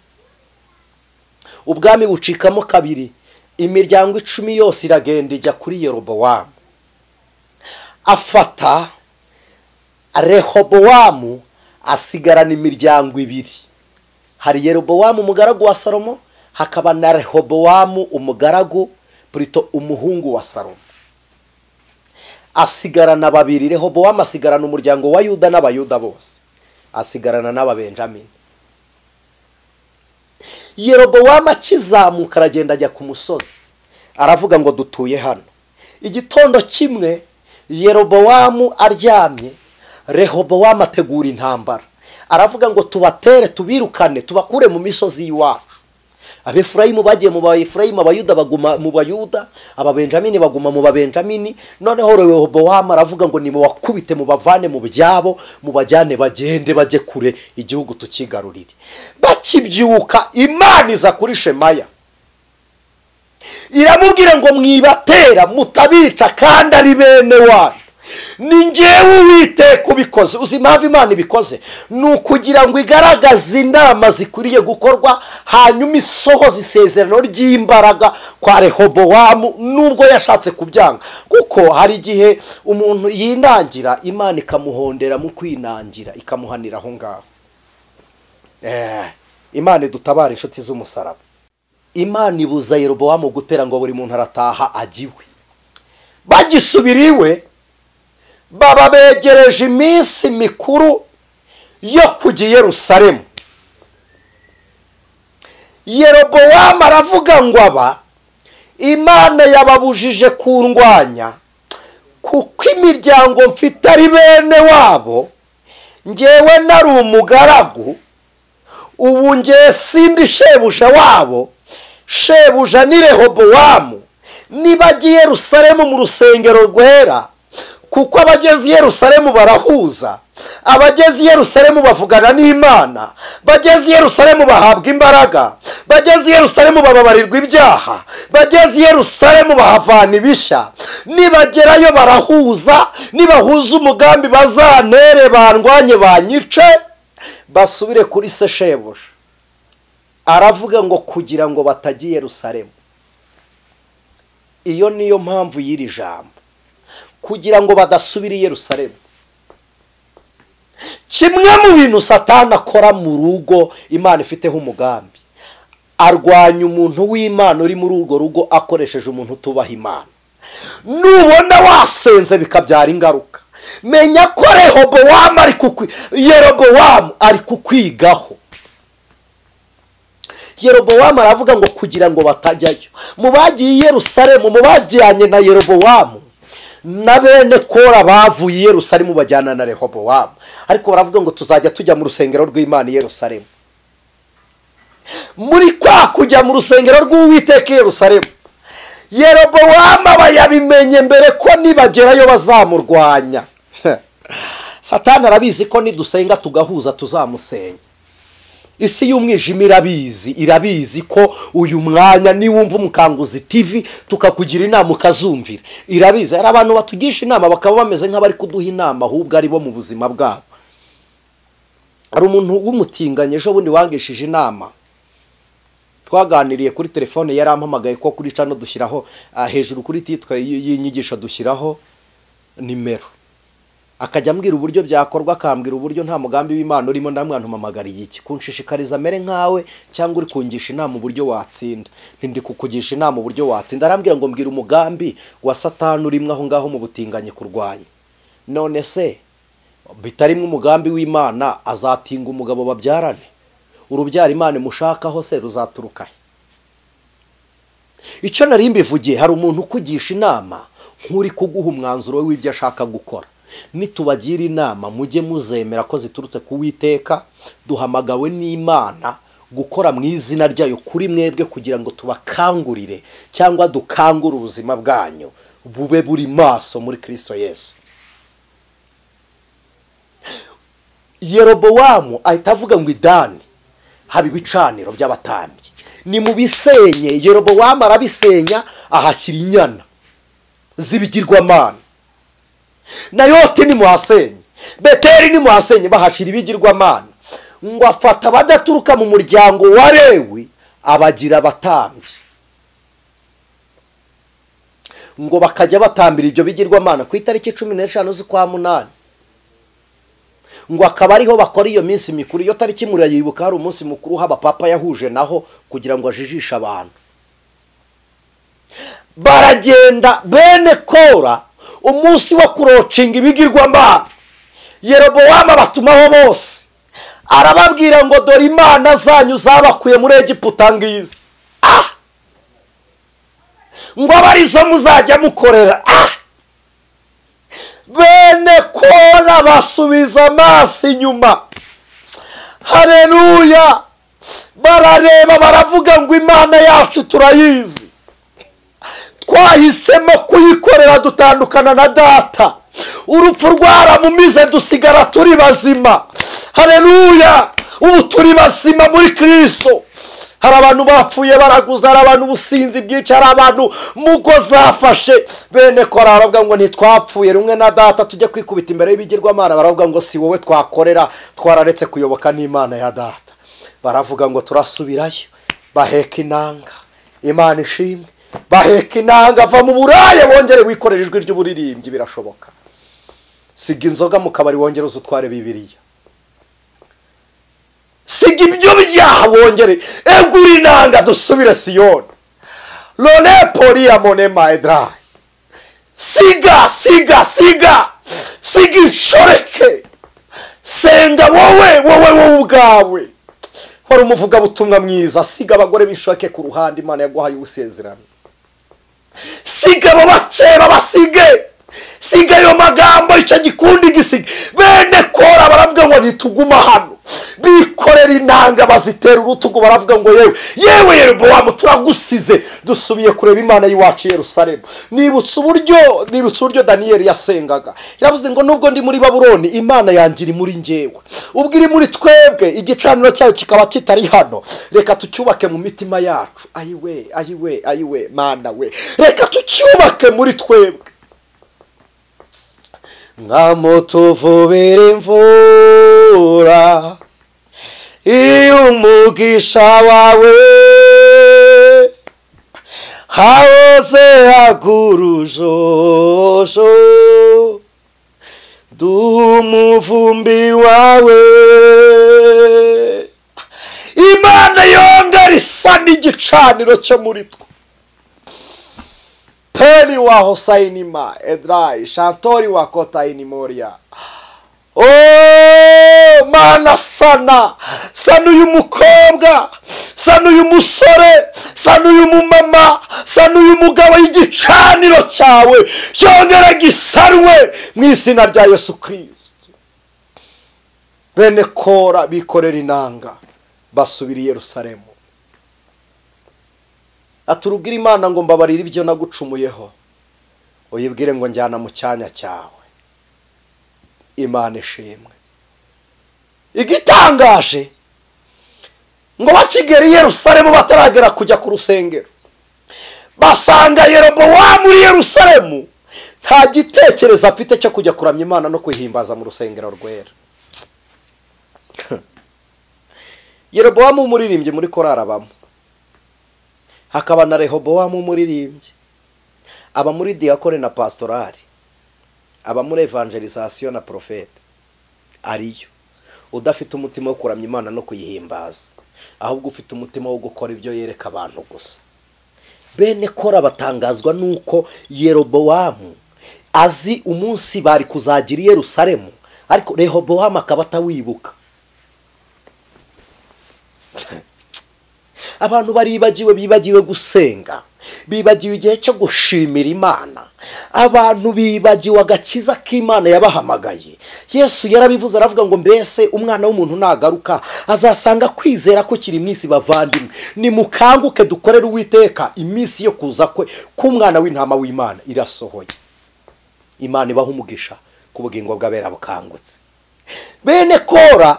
Ubwami bucikamo kabiri, imiryango 10 yose iragenda ijya kuri Yerobowamu. Afata Rehobowamu asigarana imiryango 2. Hari Yerobowamu umugaragu wa Salomo, hakaba na Rehobowamu umugaragu plutôt umuhungu wa Salomo. Asigarana 2. Rehobowamu asigarana umuryango wa Yuda n'abayuda bose, asigarana n'ababenjamini. Yerobowamu akizamuka aragenda ajya ku musozi aravuga ngo dutuye hano. Igitondo kimwe Yerobowamu aryamye, Rehobowamu ategura intambara aravuga ngo tubatere tubirukane tubakure mu misozi y'iwacu. Abefurayimu bagiye mu Baefurayimu, Abayuda baguma mu Bayuda, Ababenjamini baguma mu Babenjamini. Noneho Rehobowamu aravuga ngo nimubakubite mubavane mu byabo mubajyane bagende bajye kure igihugu tukigarurire. Bakibyuka Imana iza kuri Shemaya iramubwira ngo mwibatera mutabica kandi ari bene wanyu, ni njyewe Uwiteka ubikoze. Uzi impamvu Imana ibikoze? Ni ukugira ngo igaragaze inama zikwiriye gukorwa, hanyuma isohoze isezerano ry'imbaraga kwa Rehobowamu nubwo yashatse kubyanga. Kuko hari igihe umuntu yinangira Imana ikamuhondera mu kwinangira ikamuhanira aho ngaho. Imana idutabara inshuti z'umusaraba. Imana ibuza Yerobowamu gutera ngo buri muntu arataha agiwe. Bagisubira iwe baba begereje iminsi mikuru yo kujya i Yerusalemu. Yerobowamu aravuga ngo aba Imana yababujije kundwanya kuko imiryango mfite ari bene wabo, njyewe nari umugaragu, ubu njye sindi shebuja wabo, shebuja ni Rehobowamu. Nibagiye Yerusalemu mu rusengero rwera, kuko abageze i Yerusalemu barahuza, abageze i Yerusalemu bavugana n'Imana, bageze i Yerusalemu bahabwa imbaraga, bageze i Yerusalemu bababarirwa ibyaha, bageze i Yerusalemu bahavana ibishya. Nibagerayo barahuza, nibahuza umugambi bazantere bandwanye banyice basubire kuri se shebuja. Aravuga ngo kugira ngo batagiye Yerusalemu. Iyo niyo mpamvu y'iri jambo, kugira ngo badasubira i Yerusalemu. Kimwe mu bintu Satani akora mu rugo Imana ifiteho umugambi, arwanya umuntu w'Imana uri muri urwo rugo akoresheje umuntu utubaha Imana. Nubona wasenze bikabyara ingaruka, menya ko Yerobowamu ari kukwigaho. Yerobowamu aravuga ngo kugira ngo batajyayo. Mu bagiye i Yerusalemu, mu bajyanye na Yerobowamu, na bene Kora bavuye i Yerusalemu bajyana na Rehobowamu, ariko baravuga ngo tuzajya tujya mu rusengero rw'Imana i Yerusalemu. Muri kwa kujya mu rusengero rw'Uwiteka i Yerusalemu, Yerobowamu aba yabimenye mbere ko nibagerayo bazamurwanya. Satani arabizi ko nidusenga tugahuza tuzamusenya. Isi y'umwijima irabizi ko uyu mwanya niwumva Umukanguzi TV tukakugira inama ukazumvira, irabizi. Hari abantu batugisha inama bakaba bameze nk'abari kuduha inama ahubwo ari bo mu buzima bwabo. Hari umuntu w'umutinganye ejo bundi wangishije inama, twaganiriye kuri telefone, yarampamagaye ko kuri cano dushyiraho hejuru kuri titwa y'inyigisho dushyiraho nimero, akajya ambwira uburyo byakorwa, akambwira uburyo nta mugambi w'Imana urimo. Ndamwantumamagariye iki kunshishikariza mere nkawe cyangwa uri kungisha inama uburyo watsinda? Ndi kukugisha inama uburyo watsinda. Arambwira ngo mbwira umugambi wa Satani urimo aho ngaho mu butinganye kurwanya. None se bitarimo umugambi w'Imana azatinga umugabo babyarane? Urubyara Imana mushakaho se ruzaturuka he? Icyo nari mbivugiye, hari umuntu ukugisha inama nk'uri kuguha umwanzuro w'ibyo ashaka gukora. Nitubagira inama mujye muzemera ko ziturutse ku Uwiteka, duhamagawe n'Imana gukora mu izina ryayo kuri mwebwe kugira ngo tubakangurire cyangwa dukangure ubuzima bwanyu bube buri maso muri Kristo Yesu. Yerobowamu ahita avuga ngo idani haba ibicaniro by'abatambyi, ni mu bisenye. Yerobowamu arabisenya ahashyira inyana z'ibigirwamana. Nayoti ni muhasenye, Beteri ni muhasenye, bahashira ibigirwamana. Ngo afata abadaturuka mu muryango wa Lewi abagira abatambyi, ngo bakajya batambira ibyo bigirwamana ku itariki 15 z'ukwa munani. Ngo akaba ariho bakora iyo minsi mikuru. Iyo tariki murayibuka, hari umunsi mukuru haba papa yahuje naho kugira ngo ajijishe abantu. Baragenda bene Kora umunsi wo kurocinga ibigirwamana, Yerobowamu abatumaho bose arababwira ngo dore imana zanyu zabakuye muri Egiputa ngizi, ngo abarizo muzajya mukorera. Bene Kora basubiza amaso inyuma, haleluya, barareba baravuga ngo imana yacu turayizi, twahisemo kuyikorera dutandukana na data, urupfu rwaramumize dusigara turi bazima, haleluya, ubu turi bazima muri Kristo. Hari abantu bapfuye baraguza, hari abantu ubusinzi bwica, hari abantu mugo zafashe. Bene Kora baravuga ngo ntitwapfuye rumwe na data tujya kwikubita imbere y'ibigirwamana, baravuga ngo si wowe twakorera, twararetse kuyoboka n'imana ya data. Baravuga ngo turasubirayo, baheka inanga, imana ishimwe, baheka inanga, va mu buraye wongere wikorera ijwi ry'uburirimbyi, birashoboka. Siga inzoga mu kabari wongere uzutware Bibiliya, siga ibyo byaha wongere egura inanga dusubire Siyoni. Lone poria monema edra, siga inshoreke, senga wowe ubwawe. Hora umuvuga butumwa mwiza, siga abagore b'inshoreke ku ruhande, imana yaguhaye ubusezerano. Siga abo bakeba basige, siga ayo magambo icyo gikundi gisige. Bene Kora baravuga ngo nituguma hano, bikorera inanga bazitera urutugu, baravuga ngo yewe Yerobowamu turagusize, dusubiye kureba imana y'iwacu Yerusalemu. Nibutse uburyo Daniyeli yasengaga, yaravuze ngo nubwo ndi muri Babuloni imana yanjye iri muri njyewe, ubwo iri muri twebwe igicaniro cyayo kikaba kitari hano, reka tucyubake mu mitima yacu. Ayiwe mana we, reka tucyubake muri twebwe. Ngamutuvubira imvura umugisha wawe, haoze hagurujojo dumuvumbi wawe. Imana yongera isa n'igicaniro cyo muri twe. Peli wa Hosainima Edrai Shantori wa Kota Inimoria. Oh mana sana uyu mukobwa, sana uyu musore, sana uyu mumama, sana uyu mugabo, y'igicaniro cyawe cyongera gisarwe mu izina rya Yesu Kristo. Bene Kora bikorera inanga basubira i Yerusalemu. Aturugira imana ngo mbabarira ibyo nagucumuyeho, uyibwire ngo njyana mu cyanya cyawe. Imana ishimwe. Igitangaje ngo bakigera i Yerusalemu bataragera kujya ku rusengero, basanga Yerobowamu muri Yerusalemu nta gitekerezo afite cyo kujya kuramya imana no kwihimbaza mu rusengero rwera. Yerobowamu umuririmbyi muri korari abamo, hakaba na Rehobowamu umuririmbyi, aba muri diakone na pastorali, aba muri evangelisation na profete. Ariyo udafite umutima wo kuramya imana no kuyihimbaza, ahubwo ufite umutima wo gukora ibyo yereka abantu gusa. Bene Kora batangazwa nuko Yerobowamu azi umunsi bari kuzagira i Yerusalemu, ariko Rehobowamu akaba atawibuka. Abantu bibagiwe gusenga, bibagiwe igihe cyo gushimira imana, abantu bibagiwe agakiza k'Imana yabahamagaye. Yesu yarabivuze aravuga ngo mbese umwana w'umuntu nagaruka azasanga kwizera ko kiri mwisi. Bavandimwe, ni mukanguke dukorera Uwiteka, iminsi yo kuza kwe k'umwana w'intama w'Imana irasohoye. Imana ibaha umugisha ku bugingo bw'abera bukangutse. Bene Kora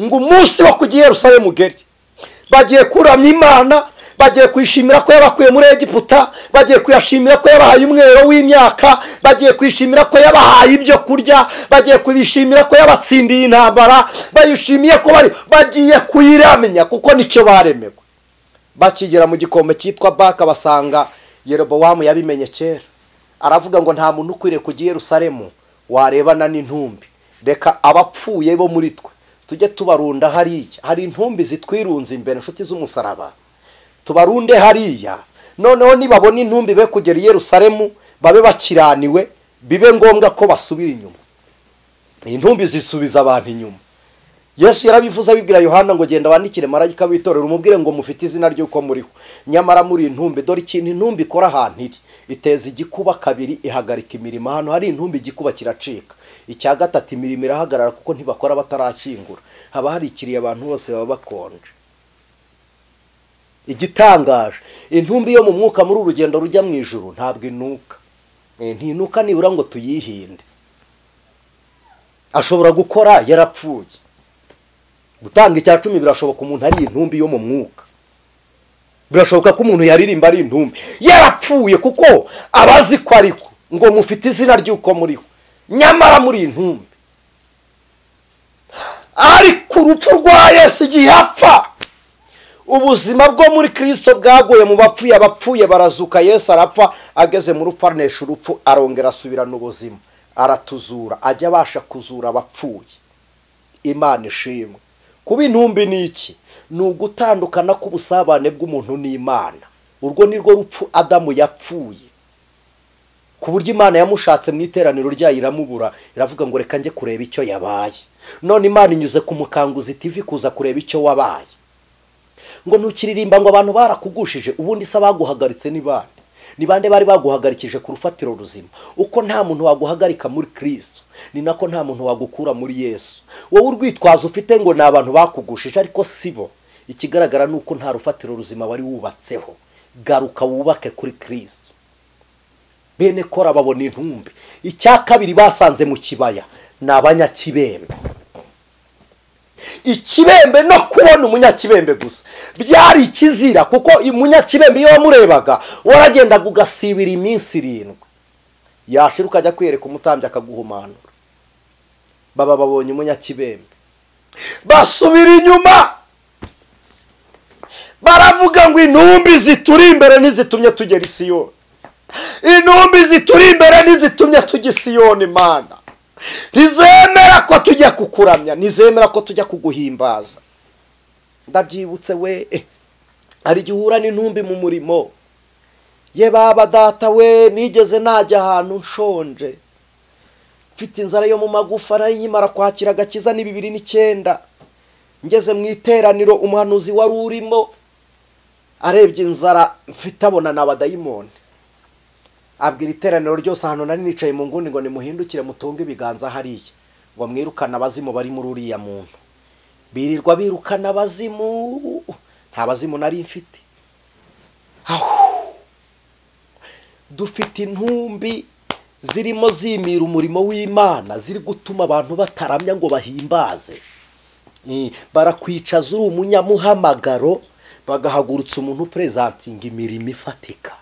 ngo umunsi wo kujya i Yerusalemu ugere, bagiye kuramya imana, bagiye kwishimira ko yabakuye muri Egiputa, bagiye kuyashimira ko yabahaye umwero w'imyaka, bagiye kwishimira ko yabahaye ibyo kurya, bagiye kwishimira ko yabatsindiye intambara, bayishimiye ko bagiye kuyiramenya kuko nicyo baremewe. Bakigera mu gikombe cyitwa Baka basanga Yerobowamu yabimenye kera, aravuga ngo nta muntu ukwiriye kujya i Yerusalemu warebana n'intumbi, reka abapfuye bo muri twe tujye tubarunda hariya. Hari intumbi zitwirunze imbere, inshuti z'umusaraba, tubarunde hariya, noneho nibabona intumbi be kugera i Yerusalemu babe bakiraniwe, bibe ngombwa ko basubira inyuma. Intumbi zisubiza abantu inyuma. Yesu yarabivuze abibwira Yohana ngo genda wandikire marayika w'itorero umubwire ngo mufite izina ry'uko muriho nyamara muri intumbi dore ikintu intumbi ikora ahantu iri iteza igikuba kabiri ihagarika imirimo hano hari intumbi igikuba kiracika icya gatatu imirimo irahagarara kuko ntibakora batarashyingura haba hari ikiriye abantu bose baba bakonje igitangaje intumbi yo mu mwuka muri urugendo rujya mu ijuru ntabwo inuka ntinuka nibura ngo tuyihinde ashobora gukora yarapfuye gutanga icya 10 birashoboka umuntu ari intumbi yo mu mwuka birashoboka ko umuntu yaririmba ari intumbi yarapfuye kuko abazi ko ariko ngo mufite izina ry'uko muriho nyamara muri intumbi ariko urupfu rwa Yesu igihe apfa ubuzima bwo muri Kristo bwagoye mu bapfuye abapfuye barazuka Yesu arapfa ageze mu rupfu anesha urupfu arongera asubirana ubuzima aratuzura ajya abasha kuzura abapfuye Imana ishimwe kuba intumbi ni iki ni ugutandukana k'ubusabane bw'umuntu n'Imana urwo nirwo rupfu Adamu yapfuye ku buryo Imana yamushatse mu iteraniro ryayo iramubura iravuga ngo reka nje kureba icyo yabaye none Imana inyuze ku Mukanguzi TV kuza kureba icyo wabaye ngo ntukiririmba ngo abantu barakugushije ubundi se baguhagaritse ni bande bari baguhagarikije ku rufatiro ruzima uko nta muntu waguhagarika muri Kristo ni nako nta muntu wagukura muri Yesu wowe urwitwazo ufite ngo nabantu bakugushije ariko sibo ikigaragara nuko nta rufatiro ruzima wari wubatseho garuka wubake kuri Kristo bene kora babona intumbi icya kabiri basanze mu kibaya nabanyakibembe ikibembe no kubona umunyakibembe gusa byari ikizira kuko umunyakibembe iyo wamurebaga waragendaga ugasibira iminsi 7 yashiruka ajya kwereka umutambyi akaguhumanura baba babonye umunyakibembe basubira inyuma baravuga ngo intumbi zituri imbere nizitumye tugera i Siyoni intumbi zituri imbere nizitumye tujya i Siyoni Mana ntizemera ko tujya kukuramya ntizemera ko tujya kuguhimbaza ndabyibutse we ari gihura n'intumbi mu murimo ye baba data we nigeze najya ahantu nshonje mfite inzara yo mu magufa nayimara kwakira agakiza ni 2009 ngeze mu iteraniro umuhanuzi wari urimo arebye inzara mfite abona n'abadayimoni abwira iteraniro ryose ahantu nari nicaye mu ngundi ngo nimuhindukire mutunge ibiganza hariya ngo mwirukana abazimu bari muri uriya muntu birirwa birukana abazimu nta bazimu nari mfite dufite intumbi zirimo zimira umurimo w'Imana ziri gutuma abantu bataramya ngo bahimbaze barakwicaza uri umunyamuhamagaro bagahagurutsa umuntu presenting imirimo ifatika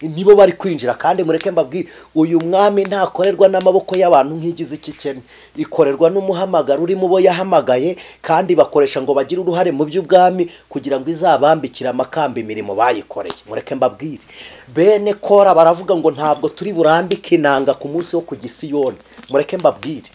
nibo bari kwinjira kandi mureke mbabwire uyu mwami ntakorerwa n'amaboko y'abantu nk'igize ikikene ikorerwa n'umuhamagaro uri mu bo yahamagaye kandi bakoresha ngo bagire uruhare mu by'ubwami kugira ngo izabambikira amakamba imirimo bayikoreye mureke mbabwire bene kora baravuga ngo ntabwo turi burambike inanga ku munsi wo ku Gisiyoni mureke mbabwire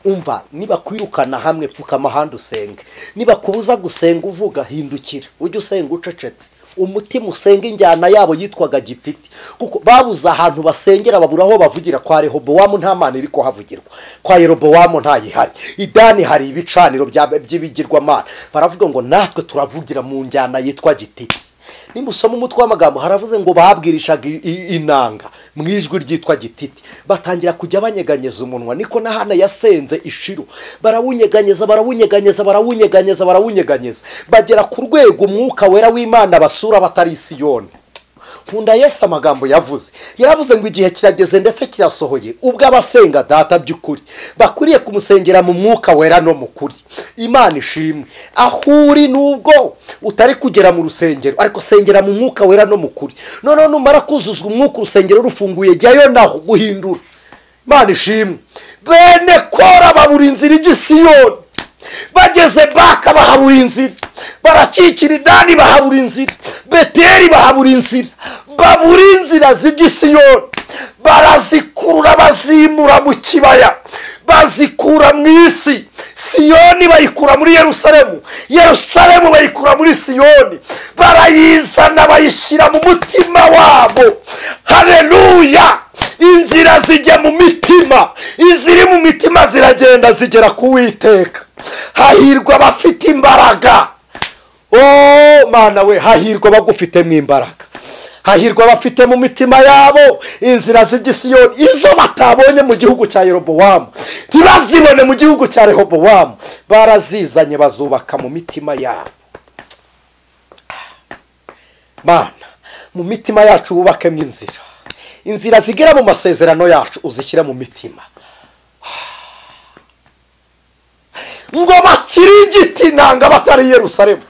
umva niba kwirukana hamwe pfuka amahanda usenge niba kubuza gusenga uvuga hindukira ujye usenga ucecetse umutima usenga injyana yabo yitwaga gititi kuko babuza ahantu basengera babura aho bavugira kwa Rehobowamu nta mana iri ko havugirwa kwa Yerobowamu ntayihari idani hari ibicaniro by'ibigirwa mana baravuga ngo natwe turavugira mu njyana yitwa gititi nimusoma umutwe w'amagambo haravuze ngo babwirishaga inanga mwijwi ryitwa gititi batangira kujya banyeganyeza umunwa niko nahana yasenze ishiro barawunyeganyeza bagera ku rwego umwuka wera w'Imana basura batari Siyoni nkunda Yesu amagambo yaravuze ngo igihe kirageze ndetse kirasohoye ubwo abasenga data by'ukuri bakuriye kumusengera mu mwuka wera no mu kuri Imana ishimwe ahuri nubwo utari kugera mu rusengero ariko sengera mu mwuka wera no mu kuri none numara kuzuzwa umwuka urusengero rufunguye jyayo naho guhindura Imana ishimwe bene kora babura inzira igisiyoni bageze baka bahabura inzira barakikira idani bahabura inzira Beteri bahabura inzira babura inzira z'igisiyoni barazikurura bazimura mu kibaya bazikura mu isi Siyoni bayikura muri Yerusalemu bayikura muri Siyoni barayizana bayishyira mu mutima wabo haleluya inzira zijya mu mitima iziri mu mitima ziragenda zigera ku Uwiteka hahirwa abafite imbaraga. Oh mana we, hahirwa bagufite mu imbaraga, hahirwa bafite mu mitima yabo inzira z'igisiyoni, izo batabonye mu gihugu cya Yerobowamu ntibazibone mu gihugu cya Rehobowamu, barazizanye bazubaka mu mitima yabo. Mana, mu mitima yacu wubakemo inzira zigera mu masezerano yacu uzishyira mu mitima, ngo bakirigiti nanga batari Yerusalemu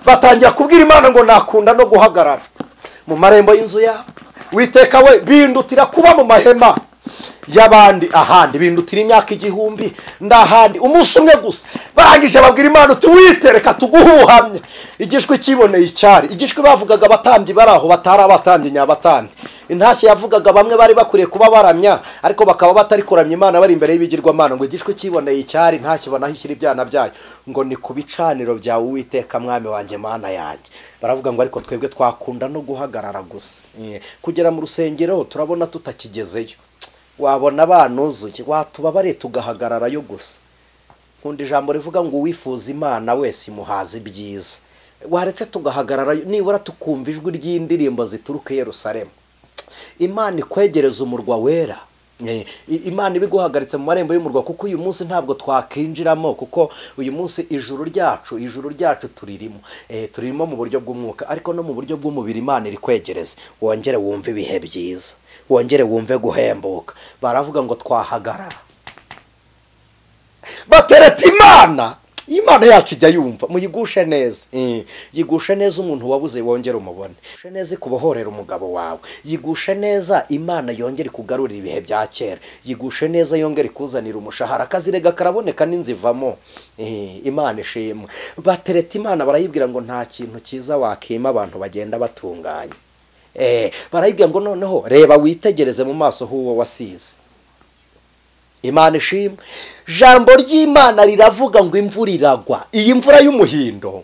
batangira kubwira Imana ngo nakunda no guhagarara mu marembo y'inzu yabo. Witeka we, bindutira kuba mu mahema y'abandi ahandi, bindutira imyaka 1000 ndahandi umunsi umwe gusa. Barangije babwira Imana uti witereka tuguhe ubuhamya. Igishwe kiboneye icyari, igishwe bavugaga abatambyi baraho batari abatambyi nyabatambyi. Intashye yavugaga bamwe bari bakuriye kuba baramya ariko bakaba batari kuramya Imana bari imbere y'ibigirwamana, ngo igishwe kiboneye icyari ntashye banahishyira ibyana byayo, ngo ni ku bicaniro byawe Uwiteka mwami wanjye mana yanjye. Baravuga ngo ariko twebwe twakunda no guhagarara gusa. Kugera mu rusengero turabona tutakigezeyo, wabona abanuzuye watubabare tugahagararayo gusa. Kundi ijambo rivuga ngo uwifuza Imana wese imuhaza ibyiza, waretse tugahagararayo nibura tukumva ijwi ry'indirimbo zituruka Yerusalemu. Imana ikwegereza umurwa wera, Imana ibiguhagaritse mu marembo y'umurwa, kuko uyu munsi ntabwo twakinjiramo, kuko uyu munsi ijuru ryacu turirimo mu buryo bw'umwuka, ariko no mu buryo bw'umubiri Imana iri kwegereza. Wongere wumve ibihe byiza, wongere wumve guhembuka. Baravuga ngo twahagarara batereta Imana yacu ijya yumva. Muyigushe neza, yigushe neza umuntu wabuze wongere umubone, yigushe neza kubohorera umugabo wawe, yigushe neza Imana yongere kugarurira ibihe bya kera, yigushe neza yongere kuzanira umushahara, akazirega karaboneka n'inzivamo. Imana ishimwe. Batereta Imana barayibwira ngo nta kintu cyiza wakima abantu bagenda batunganya. Barayibwira ngo noneho reba witegereze mu maso h'uwo wasize. Imana ishimwe. Jambo ry'Imana riravuga ngo imvura iragwa. Iyi mvura y'umuhindo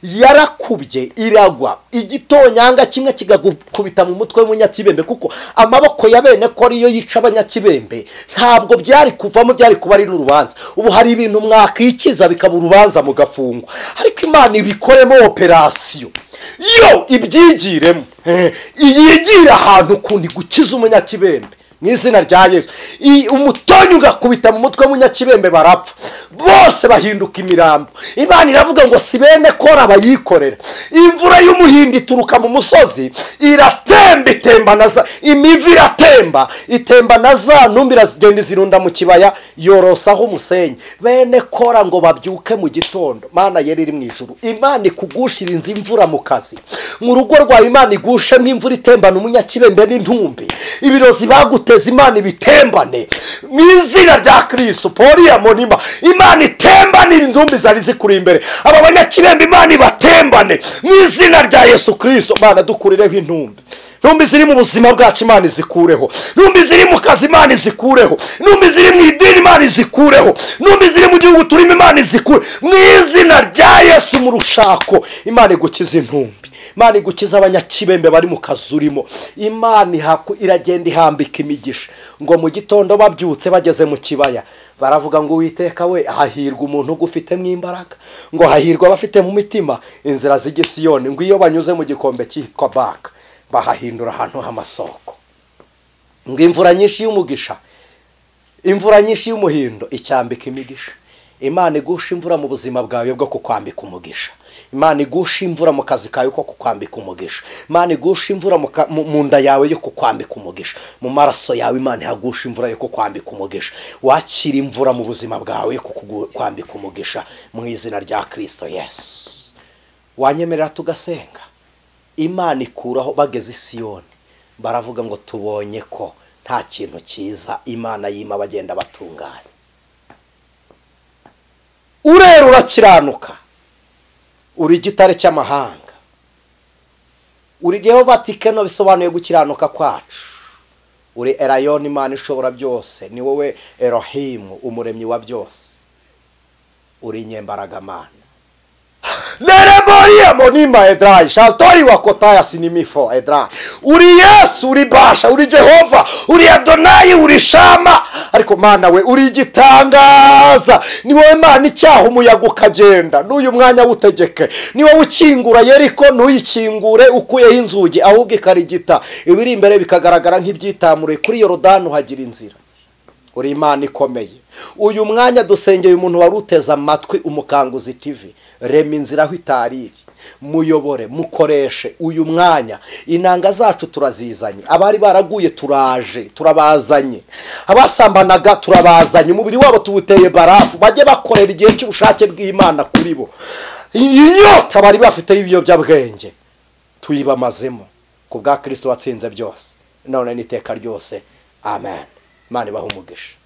yarakubye iragwa, igitonyanga kimwe kigakubita mu mutwe w'umunyakibembe, kuko amaboko ya bene KORA iyo yica abanyakibembe ntabwo byari kuvamo, byari kuba ari n'urubanza. Ubu hari ibintu mwakikiza bikaba urubanza mugafungwa, ariko Imana ibikoremo operasiyo yo ibyigiremo, iyigira ahantu kundi gukiza umunyakibembe n'izina rya Yesu. Umutonyi ugakubita mu mutwe w'umunyakibembe barapfa bose bahinduka imirambo. Imana iravuga ngo si bene KORA bayikorera. Imvura y'umuhindo ituruka mu musozi iratemba, itemba naza imivi iratemba, itemba naza numbira zigenda zirunda mu kibaya yorosaho umusenyi. Bene KORA ngo babyuke mu gitondo, Mana yeri iri mu ijuru, Imana ikugushiriza imvura mu kazi, mu rugo rwawe Imana igushe nk'imvura itembana umunyakibembe n'intumbi. Ibirozi baguteza Imana ibitembane mu izina rya Kristo. Poliya monima Imana itembanira indumbi zari zikuri imbere, aba banyakibembe Imana ibatembane mu izina rya Yesu Kristo. Mana dukurireho intumbi ziri mu buzima bwacu Imana izikureho, intumbi ziri mu kazi Imana izikureho, intumbi ziri mu idini Imana izikureho, intumbi ziri mu gihugu turimo Imana izikure mu izina rya Yesu. Mu rushako Imana igukiza intumbi, Imana igukiza abanyakibembe bari mu kazi urimo. Imana iragenda ihambika imigisha, ngo mu gitondo babyutse bageze mu kibaya baravuga ngo Uwiteka we, hahirwa umuntu ugufitemo imbaraga, ngo hahirwa abafite mu mitima inzira z'igisiyoni, ngo iyo banyuze mu gikombe cyitwa Baka bahahindura ahantu h'amasoko. Ngo imvura nyinshi y'umugisha, imvura nyinshi y'umuhindo icyambika imigisha. Imana igusha imvura mu buzima bwawe bwo kukwambika umugisha. Imana igusha imvura mu kazi kawe ko kukwambika umugisha. Imana igusha imvura mu nda yawe yo kukwambika umugisha. Mu maraso yawe Imana ihagusha imvura yo kukwambika umugisha. Wakira imvura mu buzima bwawe yo kukwambika umugisha mu izina rya Kristo Yesu. Wanyemerera tugasenga. Imana ikuraho bageze Siyoni, baravuga ngo tubonye ko nta kintu cyiza Imana yima bagenda batunganya. Urera urakiranuka, uri igitare cy'amahanga, uri Jehova Tikeno bisobanuye gukiranuka kwacu. Uri Elyon Imana ishobora byose, ni wowe Elohim umuremyi wa byose. Uri nyembaraga Mana, Nereboria monima edrai shaltori wakotaya sinimifo edrai uri Yesu uri Basha uri Jehova uri Adonai uri Shama ariko mana we uri igitangaza ni wowe Mana icyaha umuyaga ukagenda n'uyu mwanya wutegeke ni wowe ukingura Yeriko n'uyikingure ukuyeho inzugi ahubwo ikarigita ibiri imbere bikagaragara nk'ibyitamure kuri Yorodani hagira inzira uri Imana ikomeye uyu mwanya dusengeye umuntu waruteza amatwi umukanguzi TV rema inzira aho itariri muyobore mukoreshe uyu mwanya inanga zacu turazizanye abari baraguye turaje turabazanye abasambanaga turabazanye umubiri wabo tuwuteye barafu bajye bakorera igihe cy'ubushake bw'Imana kuri bo inyota bari bafite ibiyobyabwenge tuyibamazemo ku bwa Kristo watsinze byose none n'iteka ryose amen. Imana ibahe umugisha.